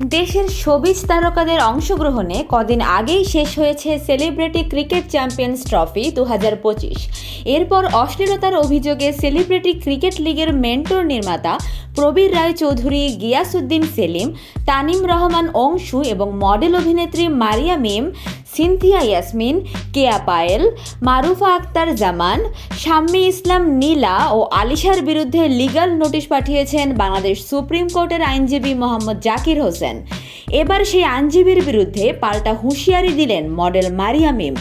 দেশের শোবিজ তারকাদের অংশগ্রহণে কদিন আগেই শেষ হয়েছে সেলিব্রিটি ক্রিকেট চ্যাম্পিয়ন্স ট্রফি 2025। এরপর অশ্লীলতার অভিযোগে সেলিব্রিটি ক্রিকেট লিগের মেন্টর নির্মাতা প্রবীর রায় চৌধুরী, গিয়াসউদ্দিন সেলিম, তানিম রহমান অংশু এবং মডেল অভিনেত্রী মারিয়া মিম, সিনথিয়া ইয়াসমিন, কেয়া পায়েল, মারুফা আক্তার জামান, শাম্মী ইসলাম নীলা ও আলিশার বিরুদ্ধে লিগ্যাল নোটিশ পাঠিয়েছেন বাংলাদেশ সুপ্রিম কোর্টের আইনজীবী মোহাম্মদ জাকির হোসেন। এবার সেই আইনজীবীর বিরুদ্ধে পাল্টা হুঁশিয়ারি দিলেন মডেল মারিয়া মিম।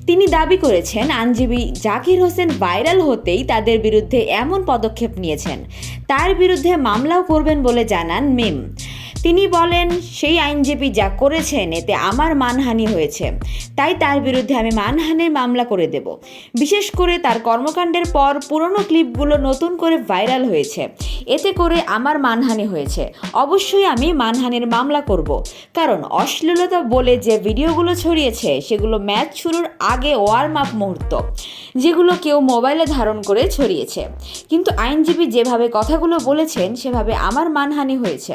তিনি দাবি করেছেন, আইনজীবী জাকির হোসেন ভাইরাল হতেই তাদের বিরুদ্ধে এমন পদক্ষেপ নিয়েছেন। তার বিরুদ্ধে মামলাও করবেন বলে জানান মিম। তিনি বলেন, সেই আইনজীবী যা করেছেন এতে আমার মানহানি হয়েছে, তাই তার বিরুদ্ধে আমি মানহানির মামলা করে দেব। বিশেষ করে তার কর্মকাণ্ডের পর পুরনো ক্লিপগুলো নতুন করে ভাইরাল হয়েছে, এতে করে আমার মানহানি হয়েছে। অবশ্যই আমি মানহানির মামলা করব, কারণ অশ্লীলতা বলে যে ভিডিওগুলো ছড়িয়েছে সেগুলো ম্যাচ শুরুর আগে ওয়ার্ম আপ মুহূর্ত, যেগুলো কেউ মোবাইলে ধারণ করে ছড়িয়েছে। কিন্তু আইনজীবী যেভাবে কথাগুলো বলেছেন সেভাবে আমার মানহানি হয়েছে।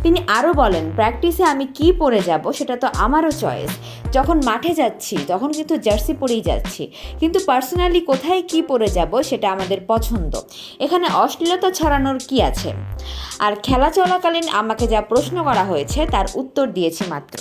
তিনি আরও বলেন, প্র্যাকটিসে আমি কি পরে যাব সেটা তো আমারও চয়েস। যখন মাঠে যাচ্ছি তখন কিন্তু জার্সি পরেই যাচ্ছি, কিন্তু পার্সোনালি কোথায় কি পরে যাব সেটা আমাদের পছন্দ। এখানে অশ্লীলতা ছড়ানোর কি আছে? আর খেলা চলাকালীন আমাকে যা প্রশ্ন করা হয়েছে তার উত্তর দিয়েছি মাত্র।